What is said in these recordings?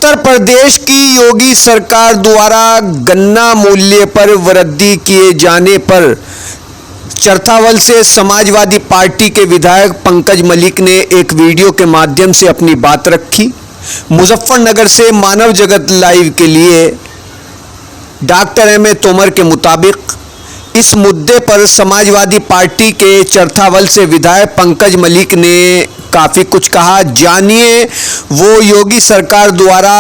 उत्तर प्रदेश की योगी सरकार द्वारा गन्ना मूल्य पर वृद्धि किए जाने पर चरथावल से समाजवादी पार्टी के विधायक पंकज मलिक ने एक वीडियो के माध्यम से अपनी बात रखी। मुजफ्फरनगर से मानव जगत लाइव के लिए डॉक्टर एम.ए. तोमर के मुताबिक इस मुद्दे पर समाजवादी पार्टी के चरथावल से विधायक पंकज मलिक ने काफी कुछ कहा। जानिए वो योगी सरकार द्वारा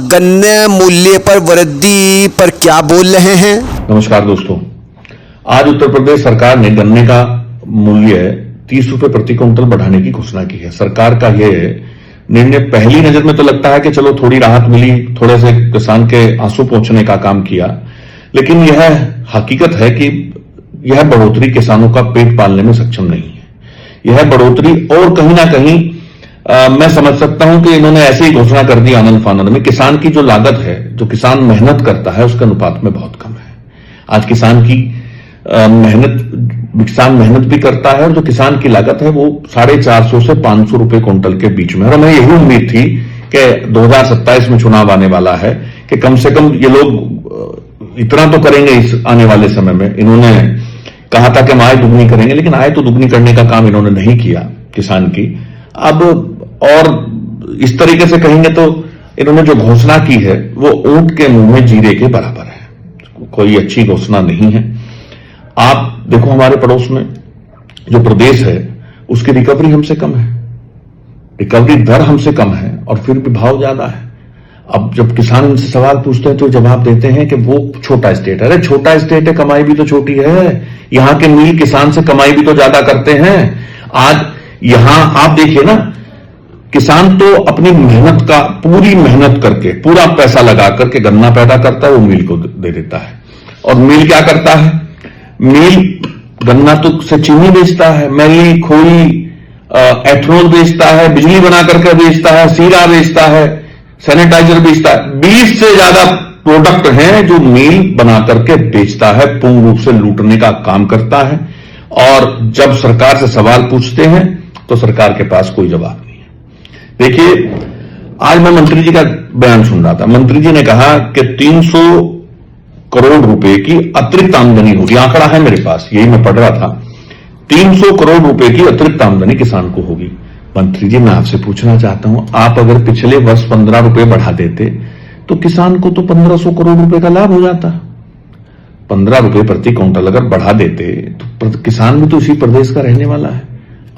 गन्ने मूल्य पर वृद्धि पर क्या बोल रहे हैं। नमस्कार दोस्तों, आज उत्तर प्रदेश सरकार ने गन्ने का मूल्य 30 रुपए प्रति क्विंटल बढ़ाने की घोषणा की है। सरकार का यह निर्णय पहली नजर में तो लगता है कि चलो थोड़ी राहत मिली, थोड़े से किसान के आंसू पोंछने का काम किया, लेकिन यह हकीकत है कि यह बढ़ोतरी किसानों का पेट पालने में सक्षम नहीं है। यह बढ़ोतरी और कहीं ना कहीं मैं समझ सकता हूं कि इन्होंने ऐसे ही घोषणा कर दी आनंद फानंद में। किसान की जो लागत है, जो किसान मेहनत करता है, उसके अनुपात में बहुत कम है। आज किसान की किसान मेहनत भी करता है और जो किसान की लागत है वो 450 से 500 रुपए क्विंटल के बीच में। और हमें यही उम्मीद थी कि 2027 में चुनाव आने वाला है कि कम से कम ये लोग इतना तो करेंगे इस आने वाले समय में। इन्होंने कहा था कि हम आय दुगनी करेंगे, लेकिन आय तो दुगनी करने का काम इन्होंने नहीं किया किसान की। अब और इस तरीके से कहेंगे तो इन्होंने जो घोषणा की है वो ऊंट के मुंह में जीरे के बराबर है। कोई अच्छी घोषणा नहीं है। आप देखो, हमारे पड़ोस में जो प्रदेश है उसकी रिकवरी हमसे कम है, रिकवरी दर हमसे कम है और फिर भी भाव ज्यादा है। अब जब किसान इनसे सवाल पूछते हैं तो जवाब देते हैं कि वो छोटा स्टेट है। अरे छोटा स्टेट है, कमाई भी तो छोटी है। यहां के मिल किसान से कमाई भी तो ज्यादा करते हैं। आज यहां आप देखिए ना, किसान तो अपनी मेहनत का पूरी मेहनत करके पूरा पैसा लगा करके गन्ना पैदा करता है, वो मिल को दे देता है। और मिल क्या करता है? मिल गन्ना तो से चीनी बेचता है, मैगी, खोई, एथनॉल बेचता है, बिजली बना करके बेचता है, सीरा बेचता है, सैनिटाइजर बेचता है। 20 से ज्यादा प्रोडक्ट हैं जो मिल बना करके बेचता है, पूर्ण रूप से लूटने का काम करता है। और जब सरकार से सवाल पूछते हैं तो सरकार के पास कोई जवाब नहीं है। देखिए, आज मैं मंत्री जी का बयान सुन रहा था। मंत्री जी ने कहा कि 300 करोड़ रुपए की अतिरिक्त आमदनी होगी। आंकड़ा है मेरे पास, यही मैं पढ़ रहा था। 300 करोड़ रुपए की अतिरिक्त आमदनी किसान को होगी। मंत्री जी, मैं आपसे पूछना चाहता हूं, आप अगर पिछले वर्ष 15 रुपए बढ़ा देते तो किसान को तो 1500 करोड़ रुपए का लाभ हो जाता। 15 रुपए प्रति क्विंटल अगर बढ़ा देते तो किसान भी तो इसी प्रदेश का रहने वाला है।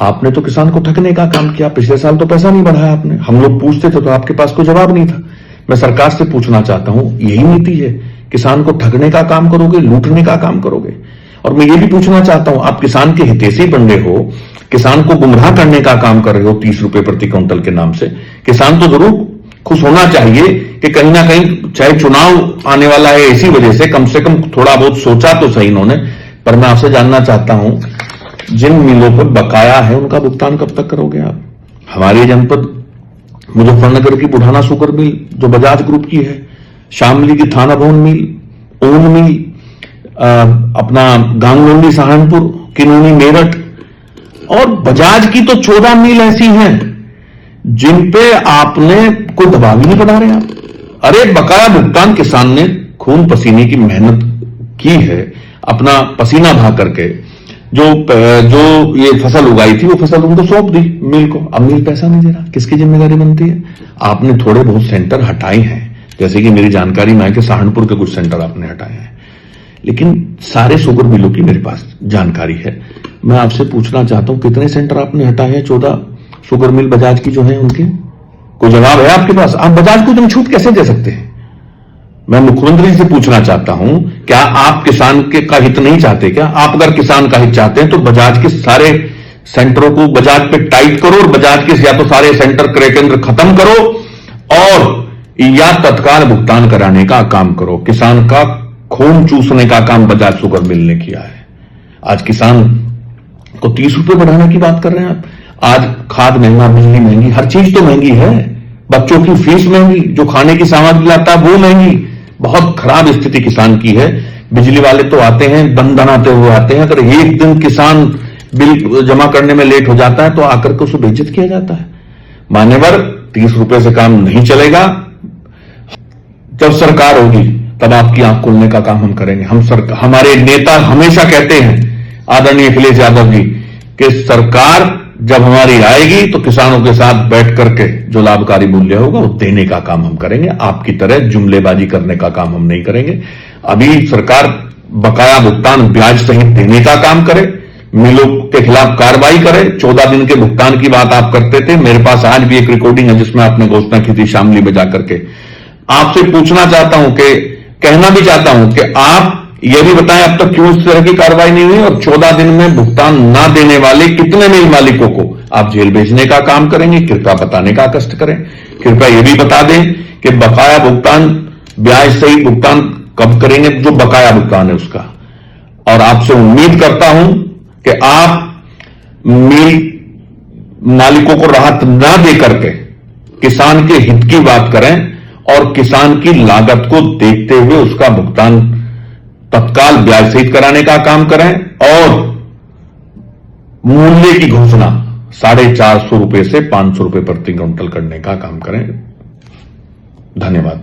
आपने तो किसान को ठगने का काम किया। पिछले साल तो पैसा नहीं बढ़ाया आपने। हम लोग पूछते थे तो आपके पास कोई जवाब नहीं था। मैं सरकार से पूछना चाहता हूं, यही नीति है? किसान को ठगने का काम करोगे, लूटने का काम करोगे? और मैं ये भी पूछना चाहता हूं, आप किसान के हितैषी बन रहे हो, किसान को गुमराह करने का काम कर रहे हो 30 रुपए प्रति क्विंटल के नाम से। किसान तो जरूर खुश होना चाहिए कि कहीं ना कहीं, चाहे चुनाव आने वाला है इसी वजह से, कम थोड़ा बहुत सोचा तो सही इन्होंने। पर मैं आपसे जानना चाहता हूं, जिन मिलों पर बकाया है उनका भुगतान कब तक करोगे आप? हमारे जनपद मुजफ्फरनगर की बुढ़ाना शुगर मिल जो बजाज ग्रुप की है, शामली की थाना भवन मिल, ऊन मिल, अपना गांगलोंडी सहारनपुर, किनोनी मेरठ, और बजाज की तो 14 मिल ऐसी हैं जिन पे आपने कोई दबाव ही नहीं बना रहे आप। अरे बकाया भुगतान किसान ने खून पसीने की मेहनत की है, अपना पसीना बहा करके जो ये फसल उगाई थी वो फसल उनको सौंप दी मिल को। अब मिल पैसा नहीं दे रहा, किसकी जिम्मेदारी बनती है? आपने थोड़े बहुत सेंटर हटाए हैं, जैसे कि मेरी जानकारी में है कि सहारनपुर के कुछ सेंटर आपने हटाए हैं, लेकिन सारे शुगर मिलों की मेरे पास जानकारी है। मैं आपसे पूछना चाहता हूं, कितने सेंटर आपने हटाए हैं? 14 शुगर मिल बजाज की जो है उनके कोई जवाब है आपके पास? आप बजाज को तुम छूट कैसे दे सकते हैं? मैं मुख्यमंत्री से पूछना चाहता हूं, क्या आप किसान का हित नहीं चाहते? क्या आप अगर किसान का हित चाहते हैं तो बजाज के सारे सेंटरों को बजाज पे टाइट करो और बजाज के या तो सारे सेंटर क्रय केंद्र खत्म करो और या तत्काल भुगतान कराने का काम करो। किसान का खून चूसने का काम बजाज शुगर मिल ने किया है। आज किसान को 30 रुपए बढ़ाने की बात कर रहे हैं आप। आज खाद महंगा, बिजली महंगी, हर चीज तो महंगी है। बच्चों की फीस महंगी, जो खाने की सामग्री लाता है वो महंगी। बहुत खराब स्थिति किसान की है। बिजली वाले तो आते हैं दम दनाते हुए आते हैं। अगर एक दिन किसान बिल जमा करने में लेट हो जाता है तो आकर के उसे बेइज्जत किया जाता है। मान्यवर, 30 रुपए से काम नहीं चलेगा। जब सरकार होगी तब आपकी आंख खोलने का काम हम करेंगे। हमारे नेता हमेशा कहते हैं, आदरणीय अखिलेश यादव जी, कि सरकार जब हमारी आएगी तो किसानों के साथ बैठ करके जो लाभकारी मूल्य होगा वो देने का काम हम करेंगे। आपकी तरह जुमलेबाजी करने का काम हम नहीं करेंगे। अभी सरकार बकाया भुगतान ब्याज सहित देने का काम करे, मिलों के खिलाफ कार्रवाई करे। 14 दिन के भुगतान की बात आप करते थे, मेरे पास आज भी एक रिकॉर्डिंग है जिसमें आपने घोषणा की थी शामली में जाकर के। आपसे पूछना चाहता हूं कि कहना भी चाहता हूं कि आप यह भी बताएं अब तक क्यों इस तरह की कार्रवाई नहीं हुई, और 14 दिन में भुगतान ना देने वाले कितने मिल मालिकों को आप जेल भेजने का काम करेंगे। कृपया बताने का कष्ट करें। कृपया यह भी बता दें कि बकाया भुगतान ब्याज सहित भुगतान कब करेंगे, जो बकाया भुगतान है उसका। और आपसे उम्मीद करता हूं कि आप मिल मालिकों को राहत ना देकर के किसान के हित की बात करें और किसान की लागत को देखते हुए उसका भुगतान तत्काल ब्याज सहित कराने का काम करें और मूल्य की घोषणा 450 रुपए से 500 रुपए प्रति क्विंटल करने का काम करें। धन्यवाद।